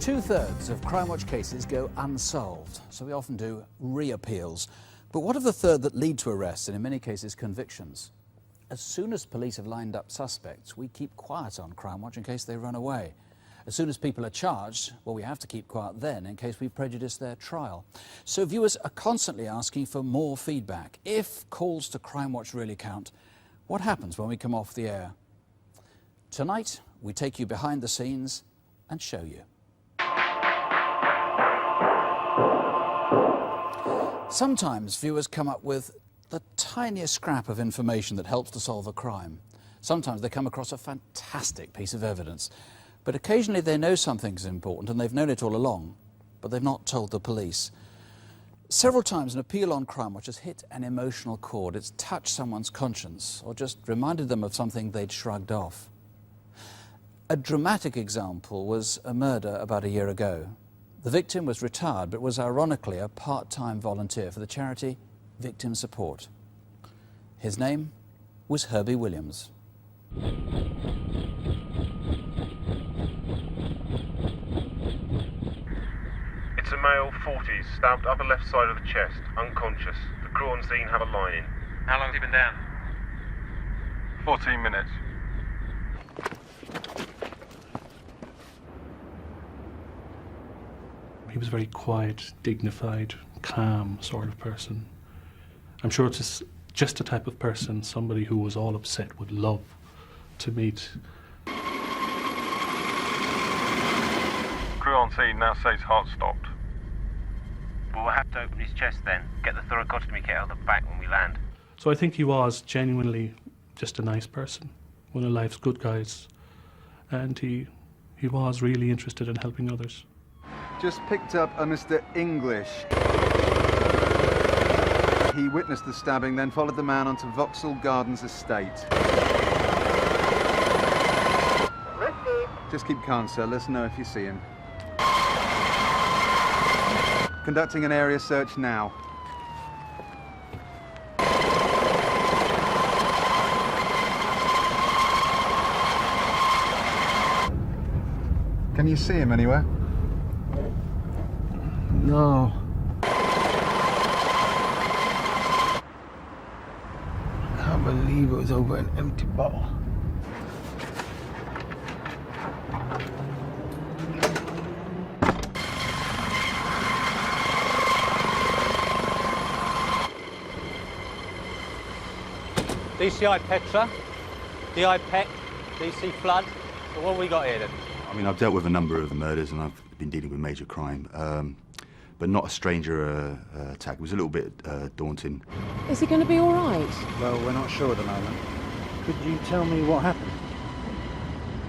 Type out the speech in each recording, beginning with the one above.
2/3 of Crimewatch cases go unsolved, so we often do reappeals. But what of the third that lead to arrests and in many cases convictions? As soon as police have lined up suspects, we keep quiet on Crimewatch in case they run away. As soon as people are charged, well, we have to keep quiet then in case we prejudice their trial. So viewers are constantly asking for more feedback. If calls to Crimewatch really count, what happens when we come off the air? Tonight, we take you behind the scenes and show you. Sometimes viewers come up with the tiniest scrap of information that helps to solve a crime. Sometimes they come across a fantastic piece of evidence. But occasionally they know something's important and they've known it all along, but they've not told the police. Several times an appeal on Crimewatch has hit an emotional chord. It's touched someone's conscience or just reminded them of something they'd shrugged off. A dramatic example was a murder about a year ago. The victim was retired but was ironically a part-time volunteer for the charity Victim Support. His name was Herbie Williams. It's a male, 40s, stabbed upper left side of the chest, unconscious. The crew on scene have a line in. How long has he been down? 14 minutes. He was a very quiet, dignified, calm sort of person. I'm sure it's just the type of person somebody who was all upset would love to meet. Crew on scene now says heart stopped. Well, we'll have to open his chest then. Get the thoracotomy kit out the back when we land. So I think he was genuinely just a nice person, one of life's good guys. And he was really interested in helping others. Just picked up a Mr. English. He witnessed the stabbing, then followed the man onto Vauxhall Gardens estate. Just keep calm, sir. Let us know if you see him. Conducting an area search now. Can you see him anywhere? No. I can't believe it was over an empty bottle. DCI Petra, DI Peck, DC Flood. So what have we got here then? I mean, I've dealt with a number of murders and I've been dealing with major crime, but not a stranger attack. It was a little bit daunting. Is he going to be all right? Well, we're not sure at the moment. Could you tell me what happened?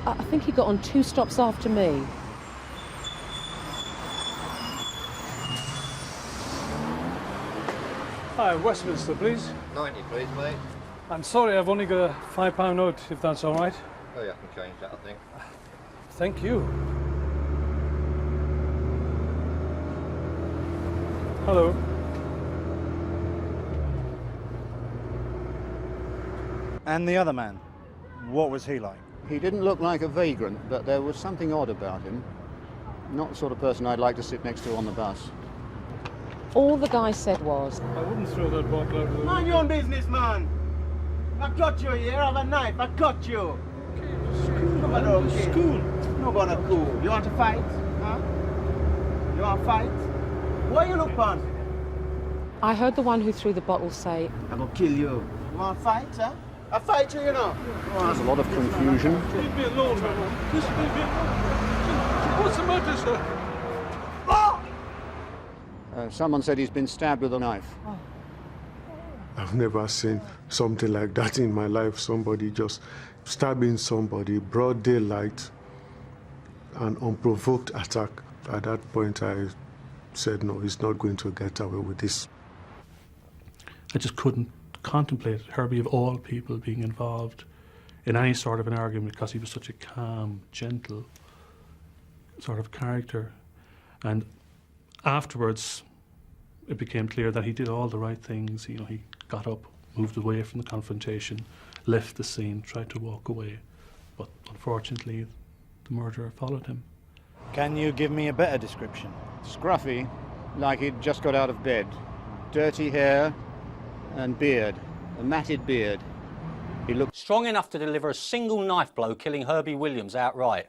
I think he got on 2 stops after me. Hi, Westminster, please. 90, please, mate. I'm sorry, I've only got a £5 note, if that's all right. Oh, yeah, I can change that, I think. Thank you. Hello. And the other man, what was he like? He didn't look like a vagrant, but there was something odd about him. Not the sort of person I'd like to sit next to on the bus. All the guy said was, I wouldn't throw that bottle over the... Mind your own business, man! I got you here, I have a knife, I got you! School. Nobody cool. You want to fight? Huh? You want to fight? What you look on? I heard the one who threw the bottle say, I'm gonna kill you. You want to fight, huh? I fight you, you know. There's a lot of confusion. Leave me alone, man. Just leave me alone. What's the matter, sir? Someone said he's been stabbed with a knife. I've never seen something like that in my life. Somebody just stabbing somebody, broad daylight, an unprovoked attack. At that point, I said, no, he's not going to get away with this. I just couldn't contemplate Herbie, of all people, being involved in any sort of an argument because he was such a calm, gentle sort of character. And afterwards, it became clear that he did all the right things. You know, he got up, moved away from the confrontation, left the scene, tried to walk away. But unfortunately, the murderer followed him. Can you give me a better description? Scruffy, like he'd just got out of bed. Dirty hair and beard, a matted beard. He looked strong enough to deliver a single knife blow, killing Herbie Williams outright.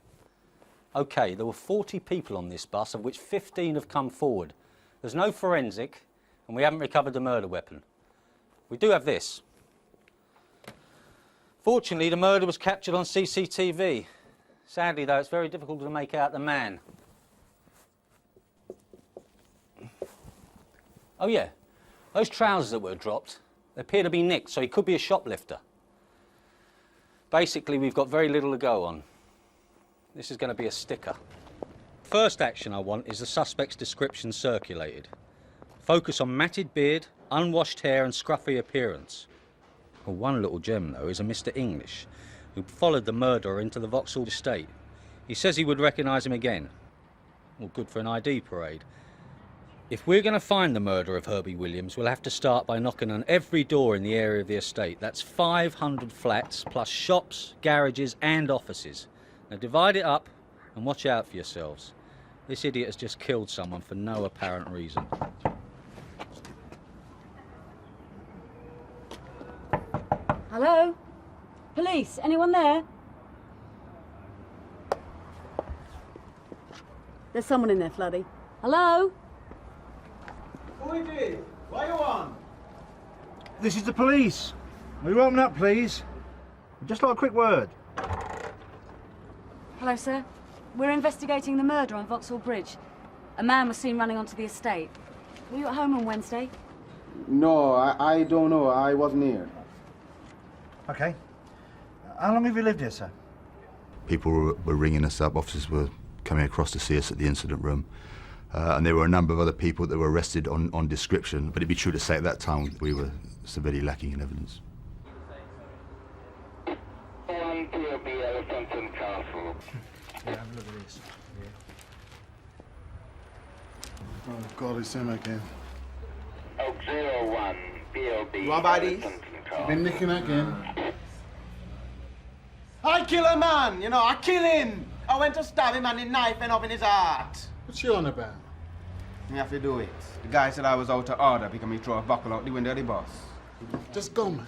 OK, there were 40 people on this bus, of which 15 have come forward. There's no forensic, and we haven't recovered the murder weapon. We do have this. Fortunately, the murder was captured on CCTV. Sadly, though, it's very difficult to make out the man. Oh, yeah, those trousers that were dropped, they appear to be nicked, so he could be a shoplifter. Basically, we've got very little to go on. This is going to be a sticker. First action I want is the suspect's description circulated. Focus on matted beard, unwashed hair and scruffy appearance. Well, one little gem, though, is a Mr. English, who followed the murderer into the Vauxhall estate. He says he would recognise him again. Well, good for an ID parade. If we're going to find the murderer of Herbie Williams, we'll have to start by knocking on every door in the area of the estate. That's 500 flats, plus shops, garages and offices. Now divide it up and watch out for yourselves. This idiot has just killed someone for no apparent reason. Hello? Police, anyone there? There's someone in there, Floody. Hello? Who it is? What you want? This is the police. Will you open up, please? Just like a quick word. Hello, sir. We're investigating the murder on Vauxhall Bridge. A man was seen running onto the estate. Were you at home on Wednesday? No, I don't know. I wasn't here. Okay. How long have you lived here, sir? People were ringing us up, officers were coming across to see us at the incident room. And there were a number of other people that were arrested on description, but it'd be true to say at that time we were severely lacking in evidence. Yeah, have a look at this. Oh God, it's him again. Oak 01, BLB. What about these? Been nicking again. I kill a man, you know, I kill him. I went to stab him and the knife went up in his heart. What's you on about? Me have to do it. The guy said I was out of order because he threw a buckle out the window of the bus. Just go, man.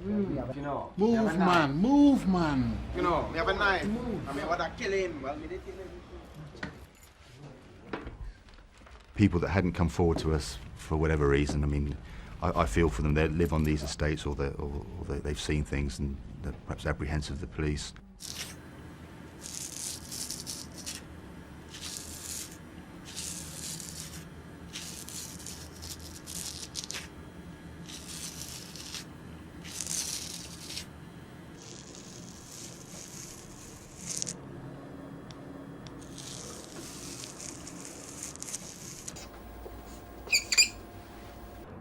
You know. Move, man. Move, man. You know, me have a knife. I mean, what I kill him? Well, me did kill him. People that hadn't come forward to us for whatever reason, I mean, I feel for them. They live on these estates or they've seen things and they're perhaps apprehensive of the police.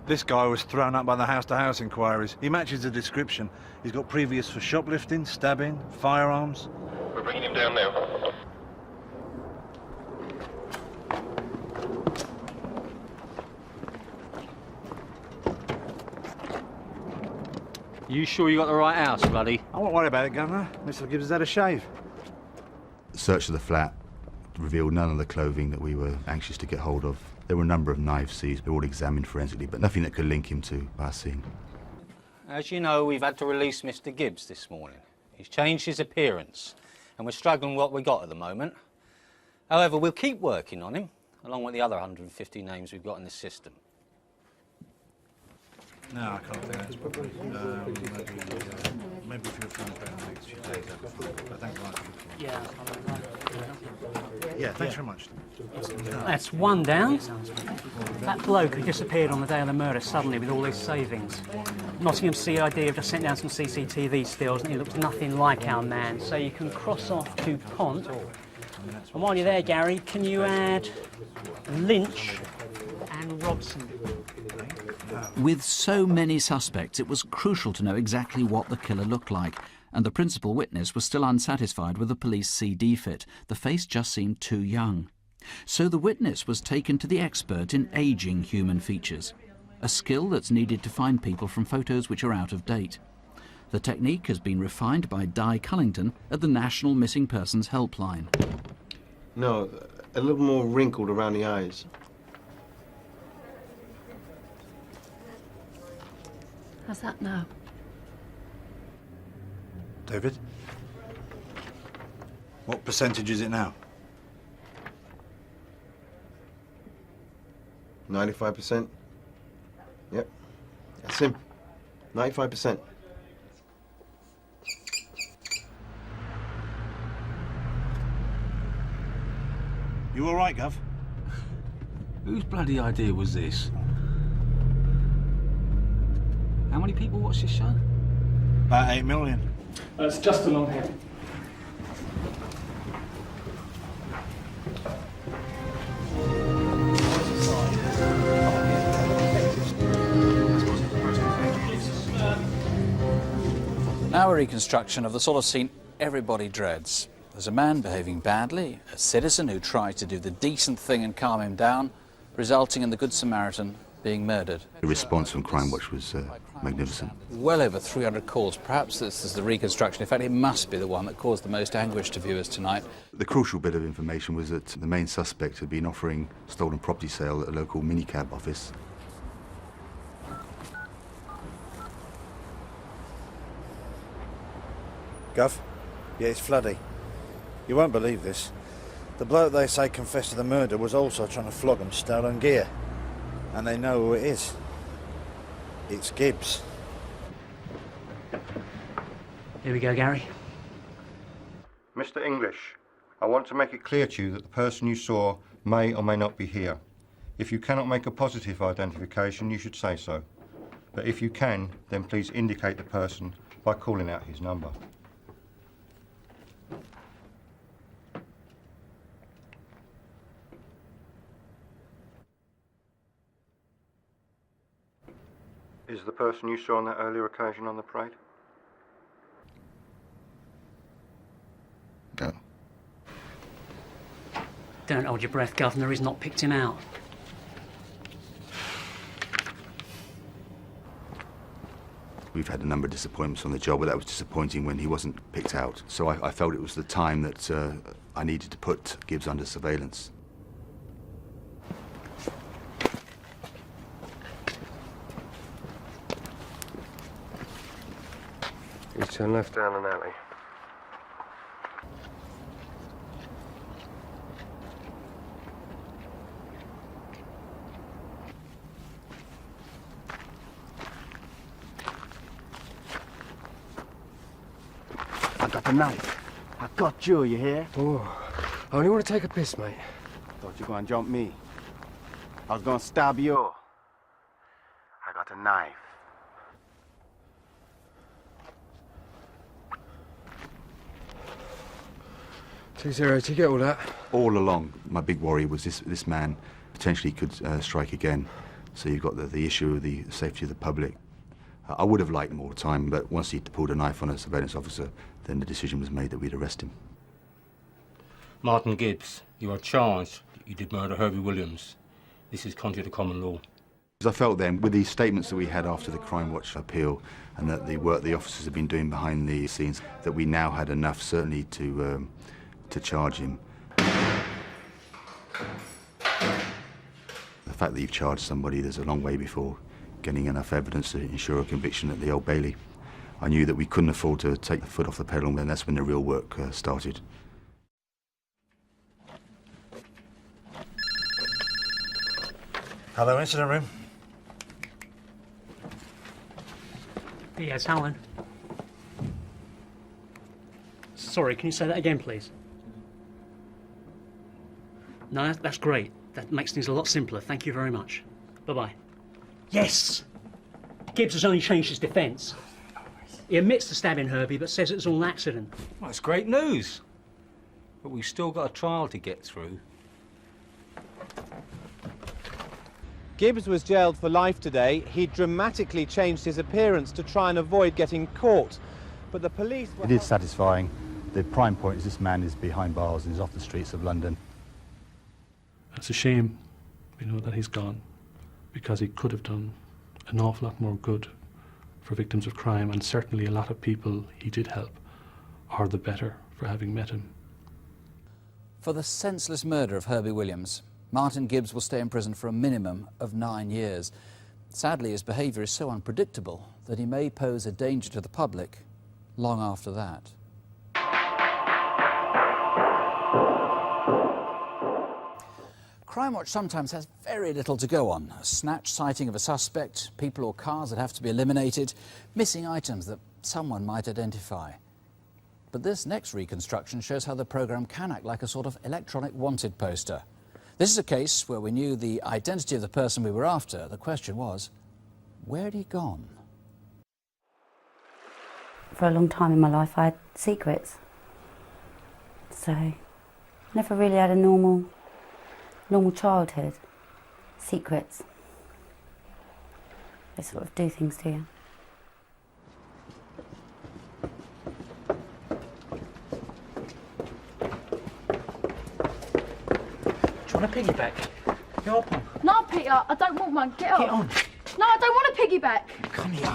This guy was thrown up by the house-to-house inquiries. He matches the description. He's got previous for shoplifting, stabbing, firearms. We're bringing him down now. You sure you got the right house, Bloody? I won't worry about it, Governor. Mr. Gibbs has had a shave. The search of the flat revealed none of the clothing that we were anxious to get hold of. There were a number of knives seized, they were all examined forensically, but nothing that could link him to our scene. As you know, we've had to release Mr. Gibbs this morning. He's changed his appearance, and we're struggling with what we got at the moment. However, we'll keep working on him, along with the other 150 names we've got in the system. No, I can't think that's probably. Maybe if you're trying to the next few days. But thanks very much. Yeah, thanks very much. That's one down. That bloke who disappeared on the day of the murder suddenly with all his savings. Nottingham CID have just sent down some CCTV stills and he looks nothing like our man. So you can cross off DuPont. And while you're there, Gary, can you add Lynch and Robson? With so many suspects, it was crucial to know exactly what the killer looked like, and the principal witness was still unsatisfied with the police CD fit. The face just seemed too young. So the witness was taken to the expert in ageing human features, a skill that's needed to find people from photos which are out of date. The technique has been refined by Di Cullington at the National Missing Persons Helpline. No, a little more wrinkled around the eyes. How's that now? David? What percentage is it now? 95%. Yep. That's him. 95%. You all right, Gov? Whose bloody idea was this? How many people watch this show? About 8 million. It's just along here. Now a reconstruction of the sort of scene everybody dreads. There's a man behaving badly, a citizen who tries to do the decent thing and calm him down, resulting in the Good Samaritan being murdered. The response from Crimewatch was magnificent. Well over 300 calls. Perhaps this is the reconstruction. In fact, it must be the one that caused the most anguish to viewers tonight. The crucial bit of information was that the main suspect had been offering stolen property sale at a local minicab office. Gov? Yeah, it's Floody. You won't believe this. The bloke they say confessed to the murder was also trying to flog them stolen gear. And they know who it is. It's Gibbs. Here we go, Gary. Mr. English, I want to make it clear to you that the person you saw may or may not be here. If you cannot make a positive identification, you should say so. But if you can, then please indicate the person by calling out his number. Is the person you saw on that earlier occasion on the parade? Go. Don't hold your breath, Governor. He's not picked him out. We've had a number of disappointments on the job, but that was disappointing when he wasn't picked out. So I felt it was the time that I needed to put Gibbs under surveillance. You turn left down an alley. I got the knife. I got you hear? Oh, I only want to take a piss, mate. Thought you were gonna jump me. I was gonna stab you. I got a knife. T-0, do you get all that? All along, my big worry was this man potentially could strike again. So you've got the issue of the safety of the public. I would have liked more time, but once he pulled a knife on a surveillance officer, then the decision was made that we'd arrest him. Martin Gibbs, you are charged that you did murder Herbie Williams. This is contrary to common law. Because I felt then, with these statements that we had after the Crimewatch appeal, and that the work the officers had been doing behind the scenes, that we now had enough, certainly, to charge him. The fact that you've charged somebody, there's a long way before getting enough evidence to ensure a conviction at the Old Bailey. I knew that we couldn't afford to take the foot off the pedal, and that's when the real work started. Hello, incident room. Yes, Alan. Sorry, can you say that again, please? No, that's great. That makes things a lot simpler. Thank you very much. Bye-bye. Yes! Gibbs has only changed his defence. He admits to stabbing Herbie, but says it was all an accident. Well, it's great news. But we've still got a trial to get through. Gibbs was jailed for life today. He dramatically changed his appearance to try and avoid getting caught. But the police were... It is satisfying. The prime point is this man is behind bars and is off the streets of London. It's a shame, that he's gone, because he could have done an awful lot more good for victims of crime, and certainly a lot of people he did help are the better for having met him. For the senseless murder of Herbie Williams, Martin Gibbs will stay in prison for a minimum of 9 years. Sadly, his behaviour is so unpredictable that he may pose a danger to the public long after that. Crimewatch sometimes has very little to go on. A snatch sighting of a suspect, people or cars that have to be eliminated, missing items that someone might identify. But this next reconstruction shows how the programme can act like a sort of electronic wanted poster. This is a case where we knew the identity of the person we were after. The question was, where had he gone? For a long time in my life I had secrets. So, never really had a normal childhood. Secrets. They sort of do things to you. Do you want a piggyback? Get up on. No, Peter, I don't want one. Get up. Get on. No, I don't want a piggyback. Come here.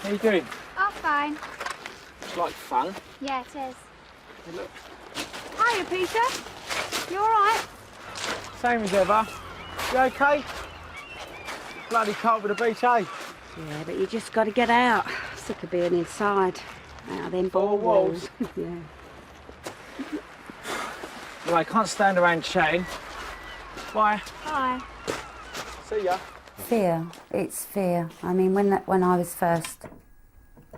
How you doing? Oh, fine. It's like fun. Yeah, it is. Hey, look. Hiya, Peter. You all right? Same as ever. You okay? Bloody cold with the beach, eh? Yeah, but you just got to get out. Sick of being inside. Out of them Four walls. Yeah. Well, I can't stand around chatting. Bye. Bye. See ya. Fear. It's fear. I mean, when I was first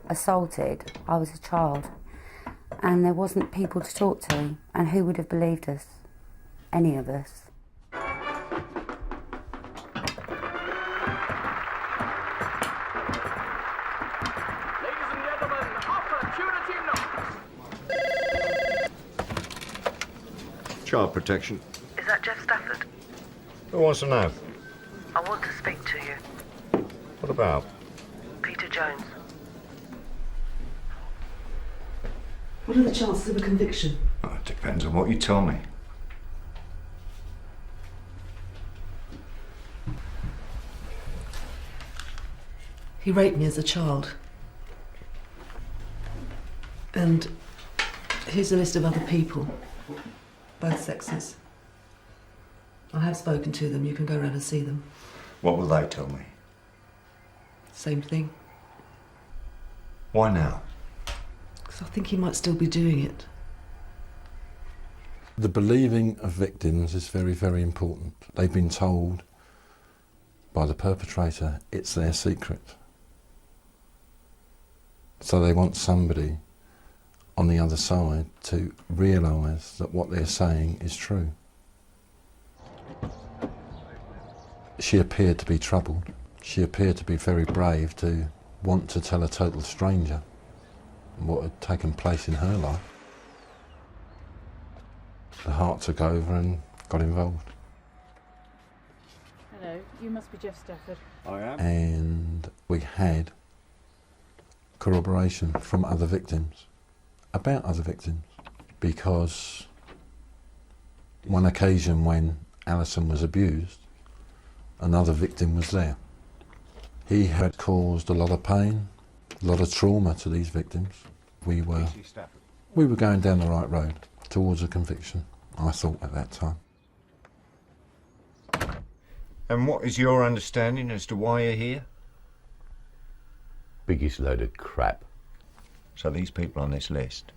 assaulted, I was a child, and there wasn't people to talk to, and who would have believed us? Any of us. Child protection. Is that Jeff Stafford? Who wants to know? I want to speak to you. What about? Peter Jones. What are the chances of a conviction? Oh, it depends on what you tell me. He raped me as a child. And here's a list of other people, both sexes. I have spoken to them. You can go around and see them. What will they tell me? Same thing. Why now? Because I think he might still be doing it. The believing of victims is very, very important. They've been told by the perpetrator it's their secret. So they want somebody on the other side to realise that what they're saying is true. She appeared to be troubled. She appeared to be very brave to want to tell a total stranger what had taken place in her life. The heart took over and got involved. Hello, you must be Jeff Stafford. I am. And we had corroboration from other victims, about other victims, because one occasion when Alison was abused, another victim was there. He had caused a lot of pain, a lot of trauma to these victims. We were going down the right road towards a conviction, I thought at that time. And what is your understanding as to why you're here? Biggest load of crap. So these people on this list,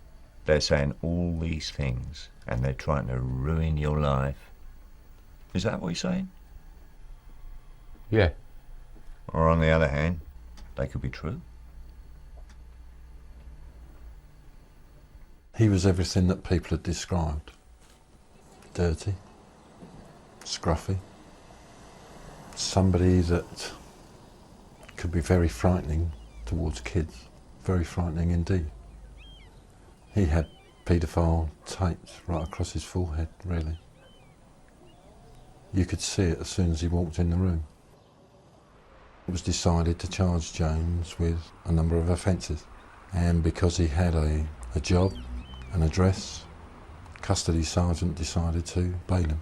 they're saying all these things and they're trying to ruin your life. Is that what you're saying? Yeah. Or on the other hand, they could be true. He was everything that people had described. Dirty, scruffy, somebody that could be very frightening towards kids, very frightening indeed. He had paedophile tapes right across his forehead, really. You could see it as soon as he walked in the room. It was decided to charge James with a number of offences, and because he had a job an address. Custody sergeant decided to bail him.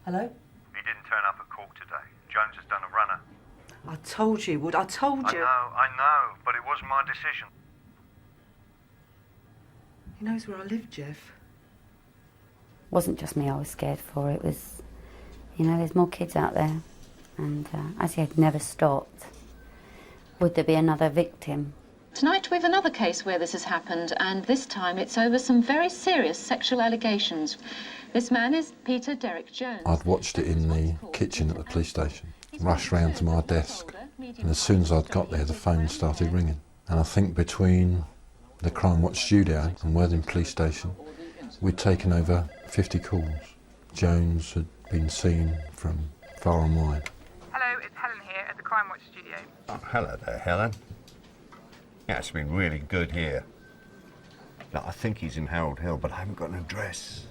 Hello? He didn't turn up at court today. Jones has done a runner. I told you, Wood. I told you. I know, but it wasn't my decision. He knows where I live, Jeff. Wasn't just me I was scared for, it was, you know, there's more kids out there. And as he had never stopped, would there be another victim? Tonight we've another case where this has happened, and this time it's over some very serious sexual allegations. This man is Peter Derek Jones. I'd watched it in the kitchen at the police station, rushed round to my desk, and as soon as I'd got there the phone started ringing. And I think between the Crimewatch studio and Worthing police station, we'd taken over 50 calls. Jones had been seen from far and wide. Hello, it's Helen here at the Crimewatch studio. Oh, hello there, Helen. Yeah, it's been really good here. Now, I think he's in Harold Hill, but I haven't got an address.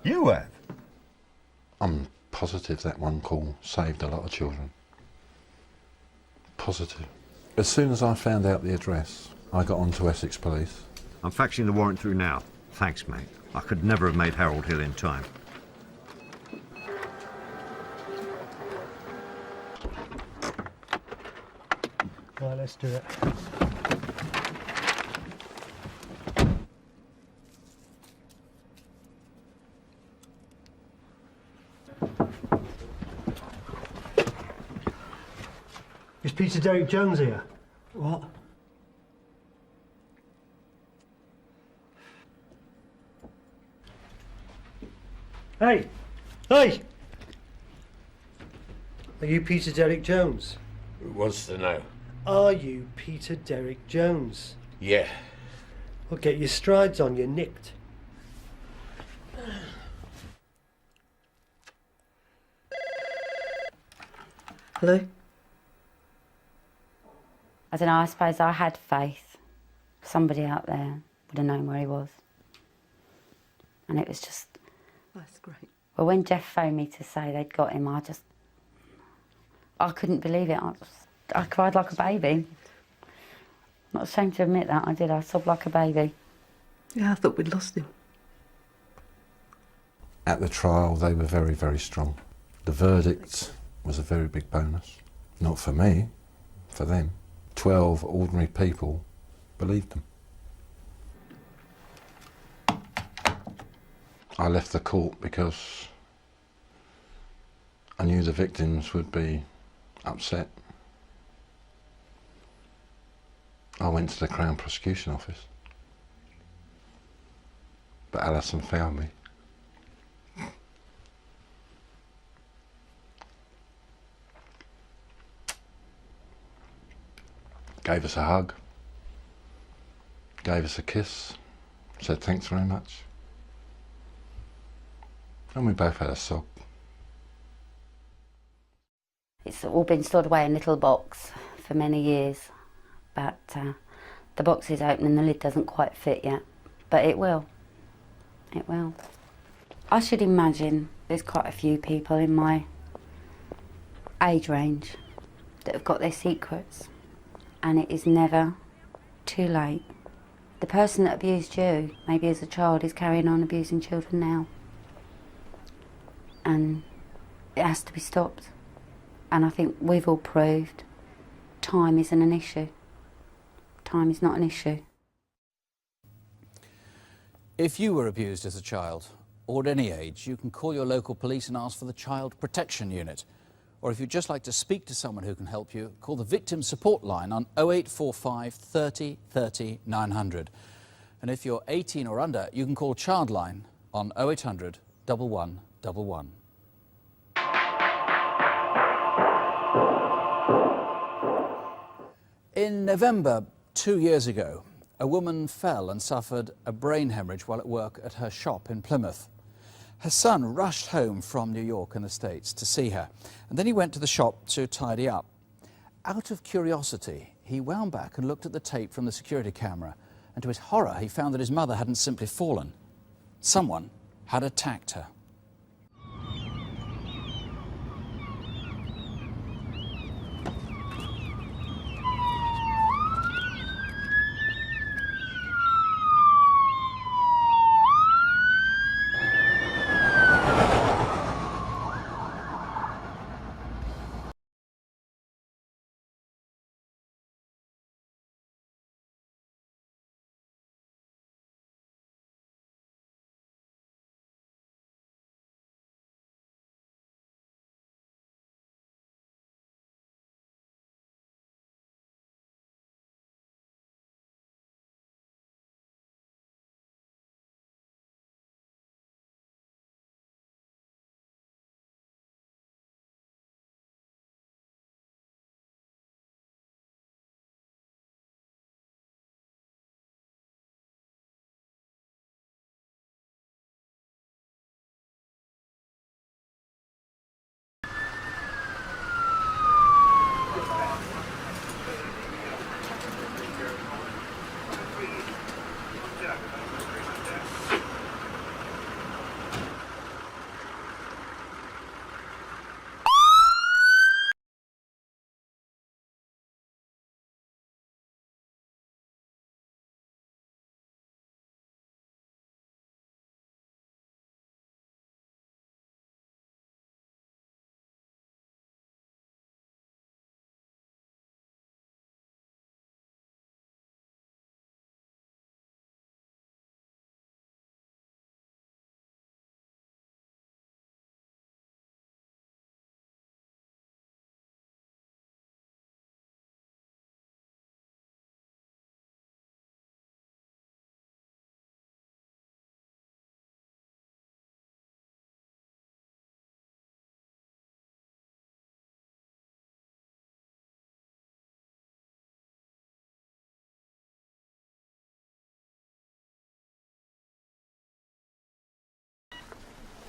You have? I'm positive that one call saved a lot of children. Positive. As soon as I found out the address, I got on to Essex Police. I'm faxing the warrant through now. Thanks, mate. I could never have made Harold Hill in time. Right, let's do it. Is Peter Derek Jones here? What? Hey! Hey! Are you Peter Derek Jones? Who wants to know? Are you Peter Derek Jones? Yeah. Well, get your strides on, you're nicked. Hello? I don't know, I suppose I had faith. Somebody out there would have known where he was. And it was just... That's great. Well, when Jeff phoned me to say they'd got him, I couldn't believe it. I cried like a baby. Not ashamed to admit that, I did. I sobbed like a baby. Yeah, I thought we'd lost him. At the trial, they were very, very strong. The verdict was a very big bonus. Not for me, for them. 12 ordinary people believed them. I left the court because I knew the victims would be upset. I went to the Crown Prosecution Office, but Alison found me. Gave us a hug, gave us a kiss, said thanks very much. And we both had a sob. It's all been stored away in a little box for many years, but the box is open and the lid doesn't quite fit yet, but it will. It will. I should imagine there's quite a few people in my age range that have got their secrets, and it is never too late. The person that abused you, maybe as a child, is carrying on abusing children now. And it has to be stopped. And I think we've all proved time isn't an issue. Time is not an issue. If you were abused as a child, or at any age, you can call your local police and ask for the Child Protection Unit. Or if you'd just like to speak to someone who can help you, call the Victim Support Line on 0845 30 30 900. And if you're 18 or under, you can call Childline on 0800 1111. In November 2 years ago, a woman fell and suffered a brain hemorrhage while at work at her shop in Plymouth. Her son rushed home from New York in the States to see her, and then he went to the shop to tidy up. Out of curiosity, he wound back and looked at the tape from the security camera, and to his horror, he found that his mother hadn't simply fallen. Someone had attacked her.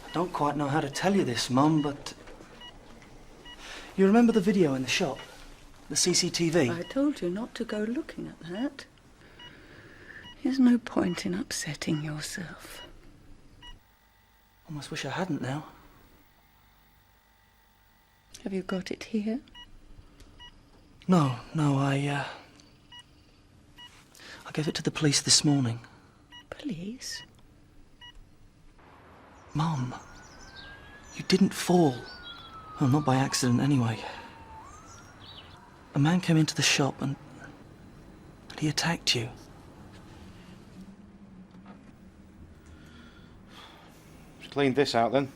I don't quite know how to tell you this, Mum, but... You remember the video in the shop? The CCTV? I told you not to go looking at that. There's no point in upsetting yourself. Almost wish I hadn't now. Have you got it here? No, I gave it to the police this morning. Police? Mum, you didn't fall. Well, not by accident anyway. A man came into the shop and he attacked you. Just cleaned this out then.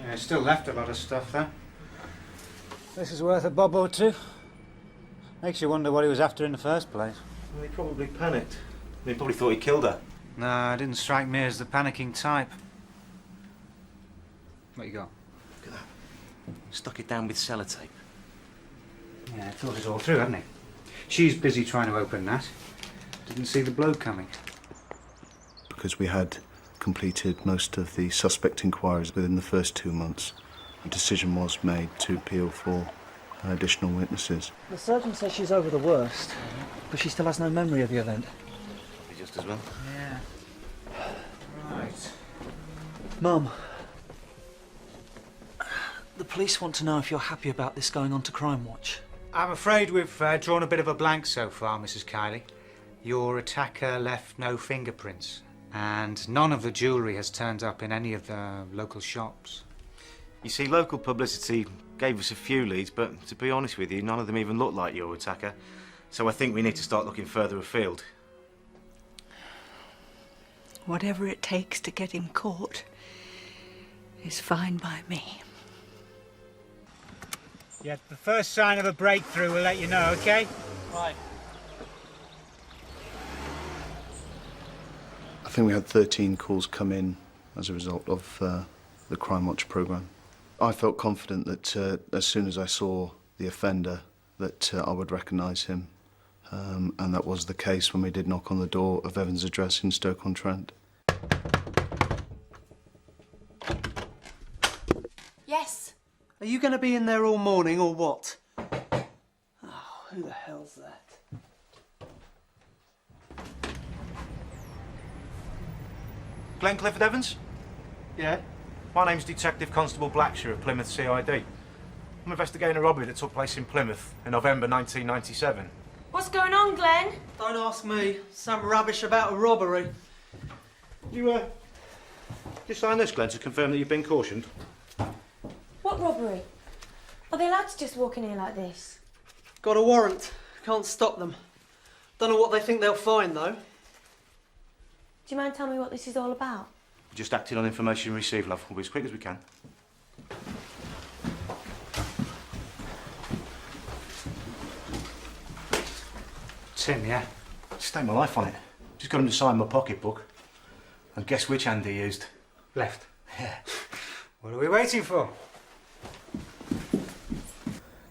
Yeah, still left a lot of stuff there. This is worth a bob or two. Makes you wonder what he was after in the first place. Well, he probably panicked. He probably thought he killed her. No, it didn't strike me as the panicking type. What you got? Look at that. Stuck it down with sellotape. Yeah, thought it all through, hadn't he? She's busy trying to open that. Didn't see the blow coming. Because we had completed most of the suspect inquiries within the first 2 months, a decision was made to appeal for additional witnesses. The surgeon says she's over the worst, but she still has no memory of the event. Just as well. Yeah. Right. Mum, the police want to know if you're happy about this going on to Crimewatch. I'm afraid we've drawn a bit of a blank so far, Mrs. Kiley. Your attacker left no fingerprints, and none of the jewellery has turned up in any of the local shops. You see, local publicity gave us a few leads, but to be honest with you, none of them even look like your attacker. So I think we need to start looking further afield. Whatever it takes to get him caught is fine by me. Yeah, the first sign of a breakthrough, we'll let you know, OK? Right. I think we had 13 calls come in as a result of the Crimewatch programme. I felt confident that as soon as I saw the offender that I would recognise him, and that was the case when we did knock on the door of Evan's address in Stoke-on-Trent. Yes. Are you going to be in there all morning or what? Oh, who the hell's that? Glenn Clifford Evans? Yeah? My name's Detective Constable Blackshear of Plymouth CID. I'm investigating a robbery that took place in Plymouth in November 1997. What's going on, Glenn? Don't ask me. Some rubbish about a robbery. You sign this, Glenn, to confirm that you've been cautioned? What robbery? Are they allowed to just walk in here like this? Got a warrant. Can't stop them. Don't know what they think they'll find, though. Do you mind telling me what this is all about? We're just acting on information received, love. We'll be as quick as we can. Tim, yeah? Staked my life on it. Just got him to sign my pocketbook. And guess which hand he used? Left. Yeah. What are we waiting for?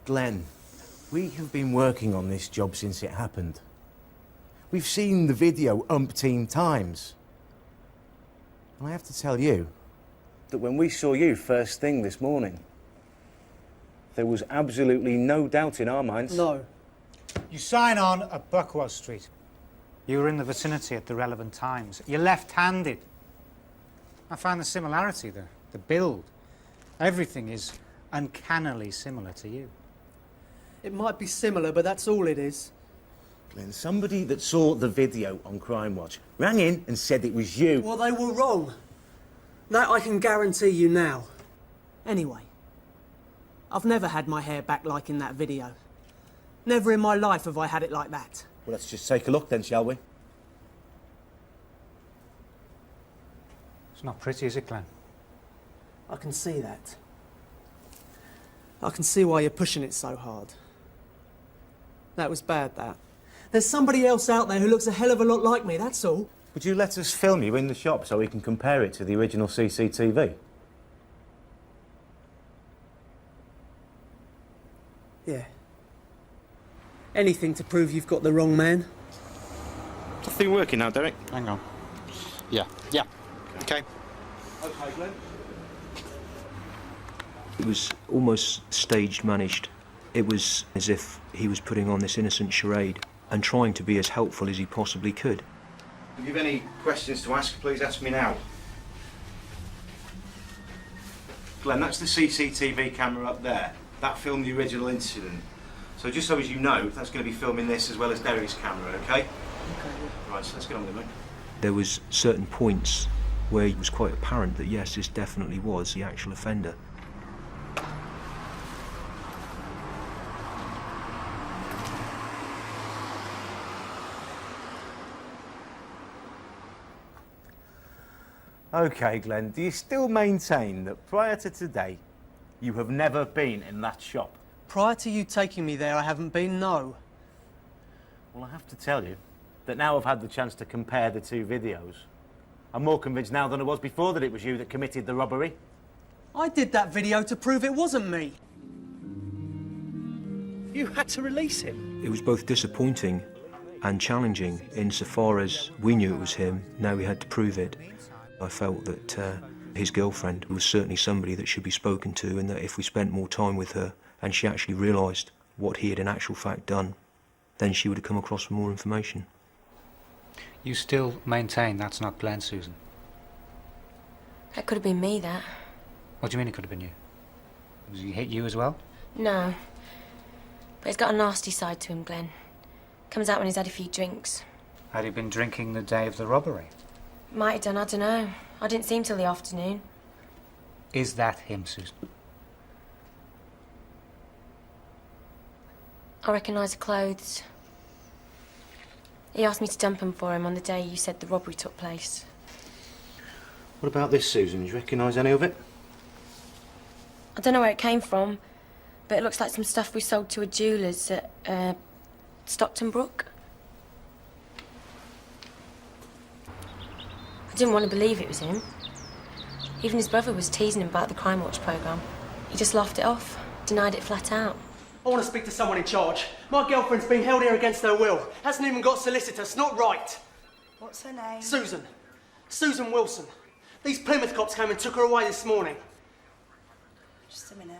Glenn, we have been working on this job since it happened. We've seen the video umpteen times. And I have to tell you that when we saw you first thing this morning, there was absolutely no doubt in our minds. No. You sign on at Buckwell Street. You were in the vicinity at the relevant times. You're left-handed. I found the similarity there, the build. Everything is uncannily similar to you. It might be similar, but that's all it is. Glenn, somebody that saw the video on Crimewatch rang in and said it was you. Well, they were wrong. That I can guarantee you now. Anyway, I've never had my hair back like in that video. Never in my life have I had it like that. Well, let's just take a look then, shall we? It's not pretty, is it, Glenn? I can see that. I can see why you're pushing it so hard. That was bad, that. There's somebody else out there who looks a hell of a lot like me, that's all. Would you let us film you in the shop so we can compare it to the original CCTV? Yeah. Anything to prove you've got the wrong man. Nothing working now, Derek. Hang on. Yeah. Okay. Okay, Glenn. It was almost stage managed. It was as if he was putting on this innocent charade and trying to be as helpful as he possibly could. If you've any questions to ask, please ask me now. Glenn, that's the CCTV camera up there. That filmed the original incident. So just so as you know, that's going to be filming this as well as Derek's camera, okay? Okay. Right, so let's get on with it, mate. There was certain points where it was quite apparent that yes, this definitely was the actual offender. Okay, Glenn, do you still maintain that prior to today, you have never been in that shop? Prior to you taking me there, I haven't been, no. Well, I have to tell you that now I've had the chance to compare the two videos, I'm more convinced now than I was before that it was you that committed the robbery. I did that video to prove it wasn't me. You had to release him. It was both disappointing and challenging insofar as we knew it was him, now we had to prove it. I felt that his girlfriend was certainly somebody that should be spoken to, and that if we spent more time with her and she actually realised what he had in actual fact done, then she would have come across with more information. You still maintain that's not Glenn, Susan? That could have been me, that. What do you mean it could have been you? Did he hit you as well? No. But he's got a nasty side to him, Glenn. Comes out when he's had a few drinks. Had he been drinking the day of the robbery? Might have done, I don't know. I didn't see him till the afternoon. Is that him, Susan? I recognise the clothes. He asked me to dump them for him on the day you said the robbery took place. What about this, Susan? Do you recognise any of it? I don't know where it came from, but it looks like some stuff we sold to a jeweller's at Stockton Brook. I didn't want to believe it was him. Even his brother was teasing him about the Crimewatch programme. He just laughed it off, denied it flat out. I want to speak to someone in charge. My girlfriend's being held here against her will. Hasn't even got solicitors. It's not right. What's her name? Susan. Susan Wilson. These Plymouth cops came and took her away this morning. Just a minute.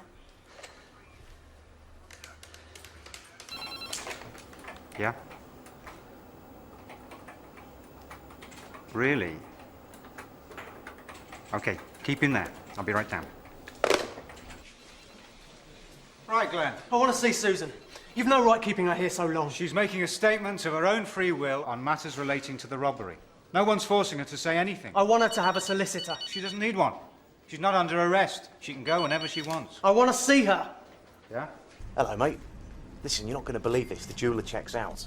Yeah? Really? Okay, keep in there. I'll be right down. Right, Glenn. I want to see Susan. You've no right keeping her here so long. She's making a statement of her own free will on matters relating to the robbery. No one's forcing her to say anything. I want her to have a solicitor. She doesn't need one. She's not under arrest. She can go whenever she wants. I want to see her. Yeah? Hello, mate. Listen, you're not going to believe this. The jeweller checks out.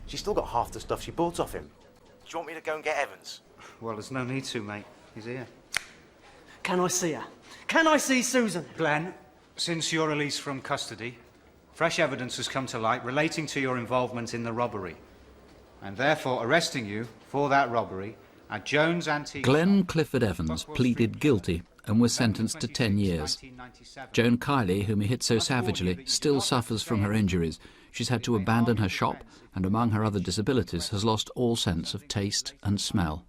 She's still got half the stuff she bought off him. Do you want me to go and get Evans? Well, there's no need to, mate. He's here. Can I see her? Can I see Susan? Glenn, since your release from custody, fresh evidence has come to light relating to your involvement in the robbery. And therefore arresting you for that robbery at Jones Antique... Glenn Clifford Evans pleaded guilty and was sentenced to 10 years. Joan Kiley, whom he hit so savagely, still suffers from her injuries. She's had to abandon her shop and, among her other disabilities, has lost all sense of taste and smell.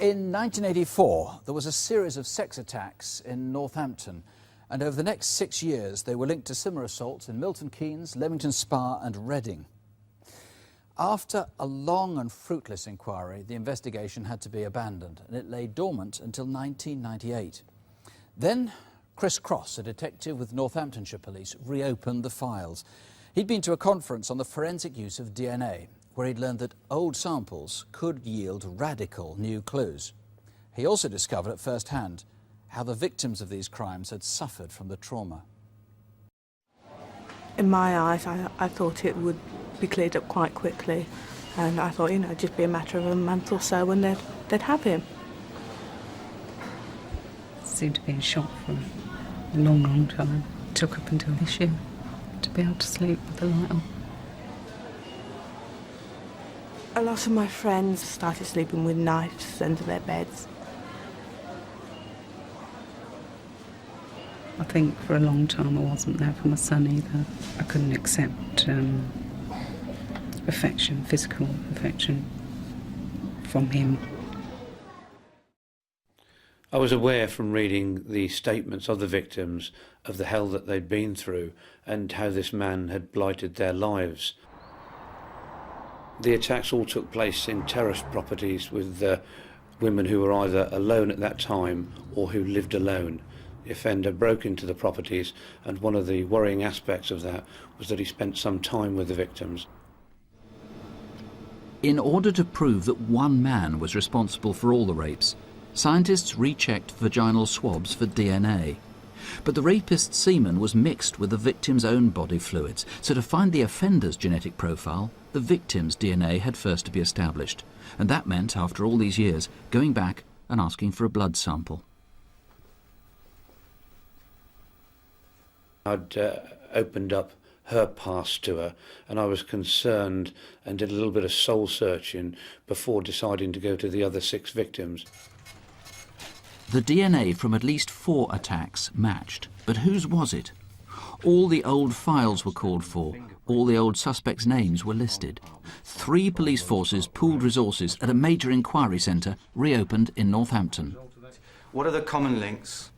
In 1984, there was a series of sex attacks in Northampton, and over the next 6 years they were linked to similar assaults in Milton Keynes, Leamington Spa and Reading. After a long and fruitless inquiry, the investigation had to be abandoned, and it lay dormant until 1998. Then Chris Cross, a detective with Northamptonshire Police, reopened the files. He'd been to a conference on the forensic use of DNA, where he'd learned that old samples could yield radical new clues. He also discovered at first hand how the victims of these crimes had suffered from the trauma. In my eyes, I thought it would be cleared up quite quickly, and I thought, it'd just be a matter of a month or so and they'd have him. Seemed to be in shock for a long, long time. It took up until this year to be able to sleep with the light on. A lot of my friends started sleeping with knives under their beds. I think for a long time I wasn't there for my son either. I couldn't accept affection, physical affection from him. I was aware from reading the statements of the victims of the hell that they'd been through and how this man had blighted their lives. The attacks all took place in terraced properties with women who were either alone at that time or who lived alone. The offender broke into the properties, and one of the worrying aspects of that was that he spent some time with the victims. In order to prove that one man was responsible for all the rapes, scientists rechecked vaginal swabs for DNA. But the rapist's semen was mixed with the victim's own body fluids, so to find the offender's genetic profile, the victim's DNA had first to be established. And that meant, after all these years, going back and asking for a blood sample. I'd opened up her past to her, and I was concerned and did a little bit of soul searching before deciding to go to the other 6 victims. The DNA from at least 4 attacks matched, but whose was it? All the old files were called for, all the old suspects' names were listed. 3 police forces pooled resources at a major inquiry centre reopened in Northampton. What are the common links?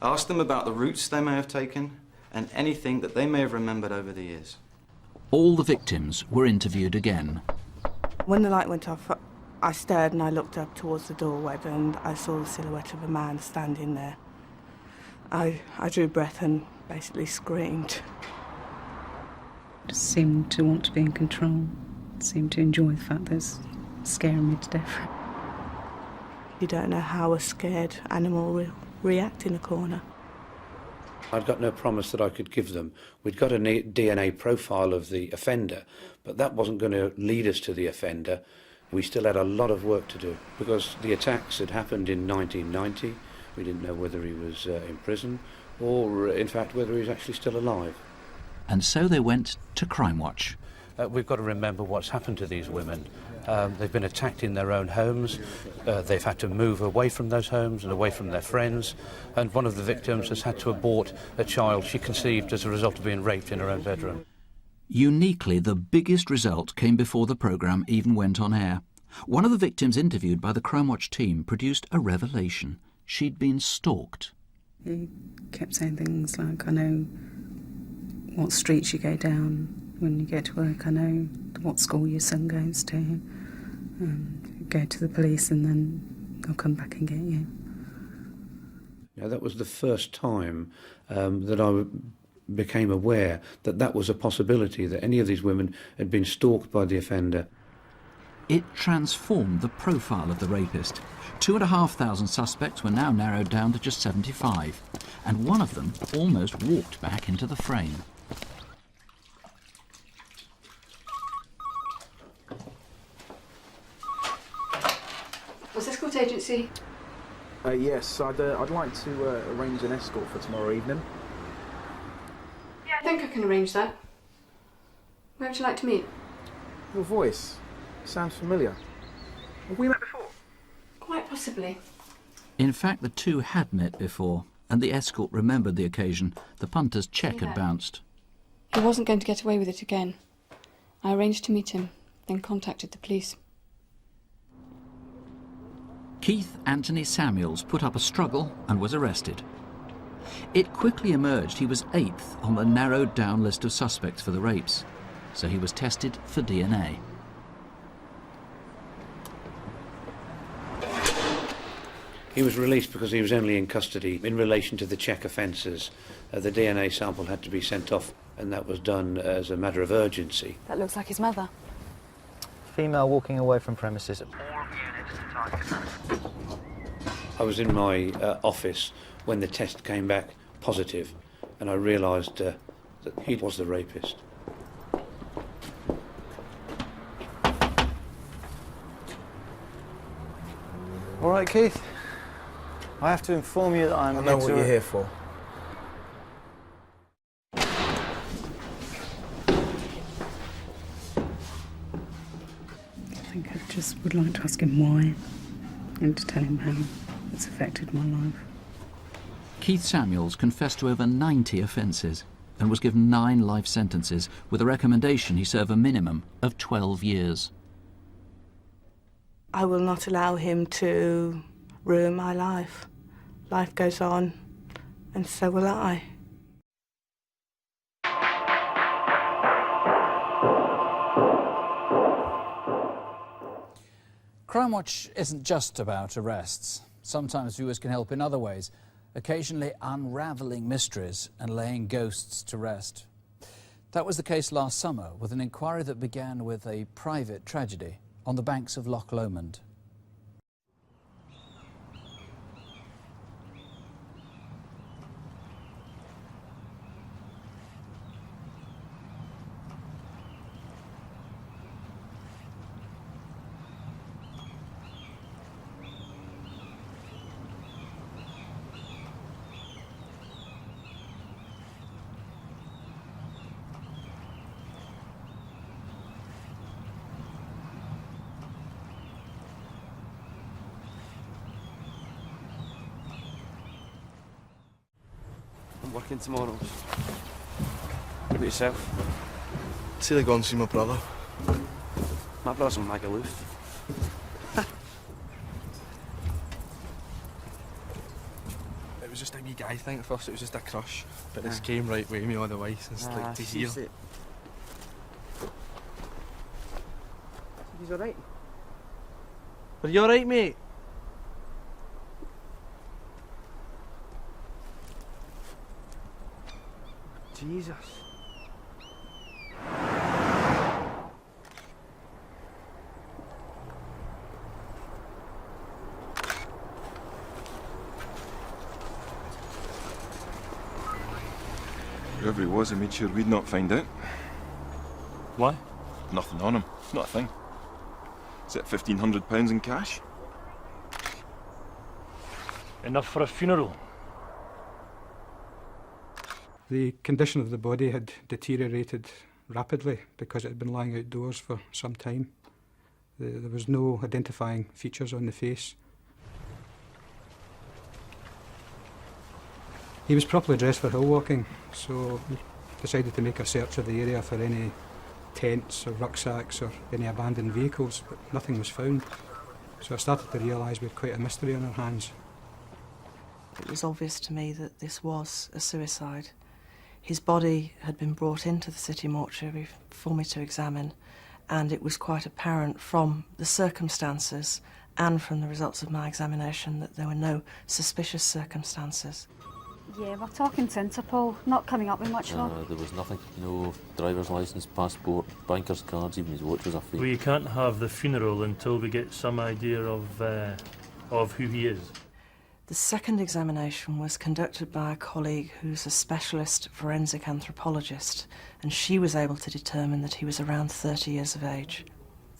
Ask them about the routes they may have taken and anything that they may have remembered over the years. All the victims were interviewed again. When the light went off, I stirred and I looked up towards the doorway and I saw the silhouette of a man standing there. I drew breath and basically screamed. Just seemed to want to be in control. Seemed to enjoy the fact that it's scaring me to death. You don't know how a scared animal will react in a corner. I'd got no promise that I could give them. We'd got a DNA profile of the offender, but that wasn't going to lead us to the offender. We still had a lot of work to do because the attacks had happened in 1990. We didn't know whether he was in prison or, in fact, whether he was actually still alive. And so they went to Crimewatch. We've got to remember what's happened to these women. They've been attacked in their own homes. They've had to move away from those homes and away from their friends. And one of the victims has had to abort a child she conceived as a result of being raped in her own bedroom. Uniquely, the biggest result came before the programme even went on air. One of the victims interviewed by the Crimewatch team produced a revelation. She'd been stalked. He kept saying things like, I know what streets you go down when you get to work, I know what school your son goes to. Go to the police and then I'll come back and get you. Yeah, that was the first time that I became aware that that was a possibility, that any of these women had been stalked by the offender. It transformed the profile of the rapist. 2,500 suspects were now narrowed down to just 75, and one of them almost walked back into the frame. Was escort agency? Yes, I'd like to arrange an escort for tomorrow evening. Yeah, I think I can arrange that. Where would you like to meet? Your voice sounds familiar. Have we met before? Quite possibly. In fact, the two had met before, and the escort remembered the occasion. The punter's check had bounced. He wasn't going to get away with it again. I arranged to meet him, then contacted the police. Keith Anthony Samuels put up a struggle and was arrested. It quickly emerged he was 8th on the narrowed-down list of suspects for the rapes, so he was tested for DNA. He was released because he was only in custody in relation to the check offences. The DNA sample had to be sent off, and that was done as a matter of urgency. That looks like his mother. Female walking away from premises. I was in my office when the test came back positive, and I realised that he was the rapist. All right, Keith. I have to inform you that I'm... I know what you're here for. I think I just would like to ask him why and to tell him how it's affected my life. Keith Samuels confessed to over 90 offences and was given 9 life sentences, with a recommendation he serve a minimum of 12 years. I will not allow him to ruin my life. Life goes on, and so will I. Crimewatch isn't just about arrests. Sometimes viewers can help in other ways, occasionally unravelling mysteries and laying ghosts to rest. That was the case last summer with an inquiry that began with a private tragedy on the banks of Loch Lomond. I'm working tomorrow. What about yourself? See, they go and see my brother. My brother's on Magaluf. It was just a wee guy thing at first, it was just a crush. But this came right with me all the way since like to here. He's alright. Are you alright, mate? Jesus. Whoever he was, I made sure we'd not find out. Why? Nothing on him. Not a thing. Is it £1,500 in cash? Enough for a funeral. The condition of the body had deteriorated rapidly because it had been lying outdoors for some time. There was no identifying features on the face. He was properly dressed for hill walking, so we decided to make a search of the area for any tents or rucksacks or any abandoned vehicles, but nothing was found. So I started to realise we had quite a mystery on our hands. It was obvious to me that this was a suicide. His body had been brought into the city mortuary for me to examine, and it was quite apparent from the circumstances and from the results of my examination that there were no suspicious circumstances. Yeah, we're talking to Interpol, not coming up with much more. There was nothing, no driver's licence, passport, banker's cards, even his watch was a fake. We can't have the funeral until we get some idea of who he is. The second examination was conducted by a colleague who's a specialist forensic anthropologist, and she was able to determine that he was around 30 years of age.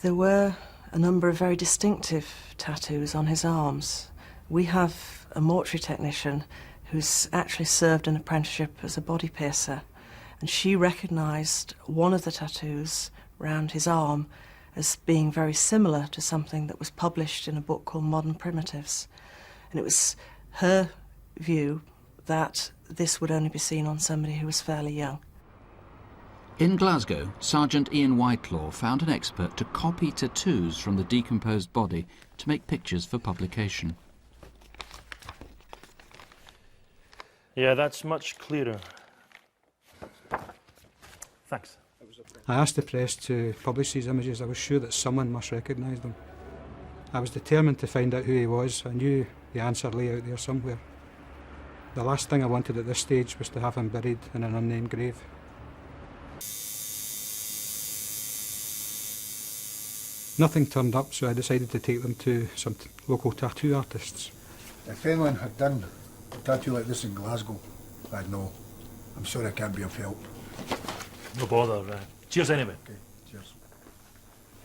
There were a number of very distinctive tattoos on his arms. We have a mortuary technician who's actually served an apprenticeship as a body piercer, and she recognised one of the tattoos round his arm as being very similar to something that was published in a book called Modern Primitives. And it was her view that this would only be seen on somebody who was fairly young. In Glasgow, Sergeant Ian Whitelaw found an expert to copy tattoos from the decomposed body to make pictures for publication. Yeah, that's much clearer. Thanks. I asked the press to publish these images. I was sure that someone must recognise them. I was determined to find out who he was. I knew the answer lay out there somewhere. The last thing I wanted at this stage was to have him buried in an unnamed grave. Nothing turned up, so I decided to take them to some local tattoo artists. If anyone had done a tattoo like this in Glasgow, I'd know. I'm sorry I can't be of help. No bother. Cheers anyway. Okay, cheers.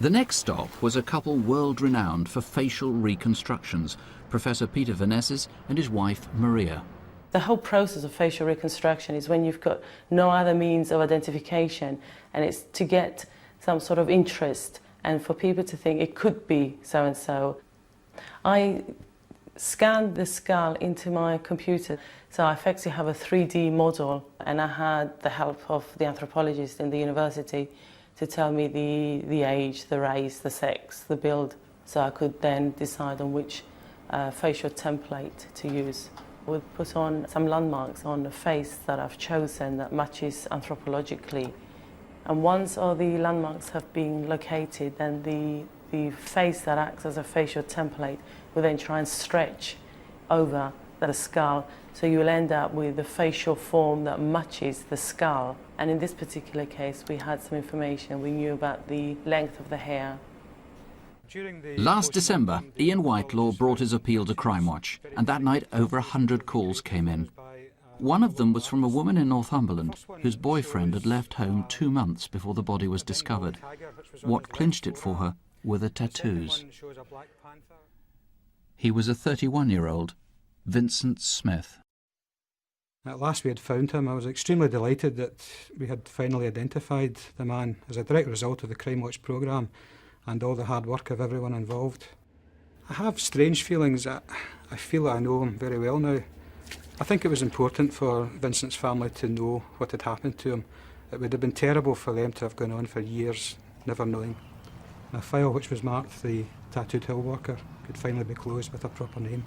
The next stop was a couple world-renowned for facial reconstructions, Professor Peter Vanessis and his wife Maria. The whole process of facial reconstruction is when you've got no other means of identification, and it's to get some sort of interest and for people to think it could be so-and-so. I scanned the skull into my computer, so I effectively have a 3D model, and I had the help of the anthropologist in the university to tell me the age, the race, the sex, the build, so I could then decide on which facial template to use. We'll put on some landmarks on the face that I've chosen that matches anthropologically. And once all the landmarks have been located, then the face that acts as a facial template will then try and stretch over the skull, so you will end up with the facial form that matches the skull. And in this particular case, we had some information. We knew about the length of the hair. Last December, Ian Whitelaw brought his appeal to Crimewatch, and that night over 100 calls came in. One of them was from a woman in Northumberland whose boyfriend had left home 2 months before the body was discovered. What clinched it for her were the tattoos. He was a 31-year-old, Vincent Smith. At last we had found him. I was extremely delighted that we had finally identified the man as a direct result of the Crimewatch programme and all the hard work of everyone involved. I have strange feelings. I feel that I know him very well now. I think it was important for Vincent's family to know what had happened to him. It would have been terrible for them to have gone on for years, never knowing. A file which was marked the Tattooed Hill Walker could finally be closed with a proper name.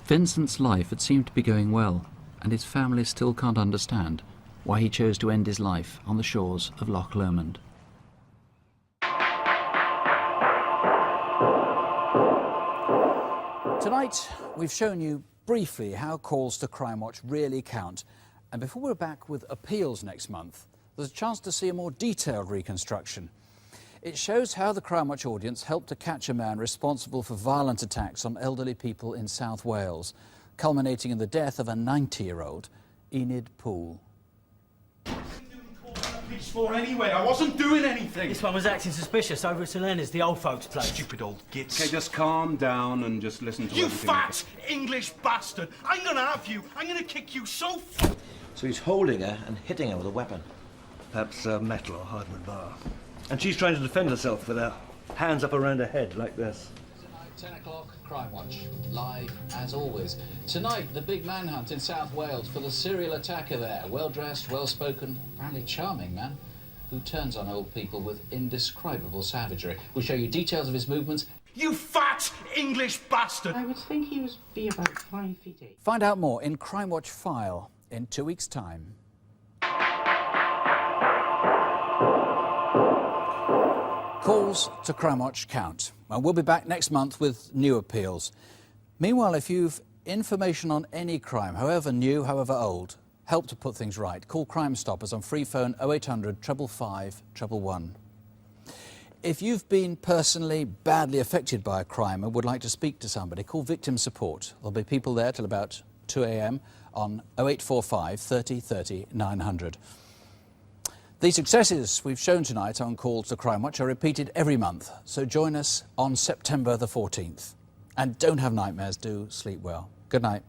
Vincent's life had seemed to be going well, and his family still can't understand why he chose to end his life on the shores of Loch Lomond. Tonight, we've shown you briefly how calls to Crimewatch really count. And before we're back with appeals next month, there's a chance to see a more detailed reconstruction. It shows how the Crimewatch audience helped to catch a man responsible for violent attacks on elderly people in South Wales, culminating in the death of a 90-year-old, Enid Poole. For anyway, I wasn't doing anything. This one was acting suspicious over at Selena's, the old folks' place. Stupid old gits. Okay, just calm down and just listen to you everything. Fat English bastard! I'm gonna have you. I'm gonna kick you so. So he's holding her and hitting her with a weapon. Perhaps metal or hardwood bar. And she's trying to defend herself with her hands up around her head like this. Tonight, 10 o'clock, Crimewatch, live as always. Tonight, the big manhunt in South Wales for the serial attacker there. Well-dressed, well-spoken, apparently charming man. who turns on old people with indescribable savagery. We'll show you details of his movements. You fat English bastard! I would think he would be about 5 feet 8. Find out more in Crimewatch File in 2 weeks' time. Calls to Crimewatch count, and we'll be back next month with new appeals. Meanwhile, if you've information on any crime, however new, however old, help to put things right, call Crime Stoppers on free phone 0800 555 111. If you've been personally badly affected by a crime and would like to speak to somebody, call Victim Support. There'll be people there till about 2 a.m. on 0845 30 30 900. The successes we've shown tonight on Calls to Crimewatch are repeated every month, so join us on September the 14th. And don't have nightmares, do sleep well. Good night.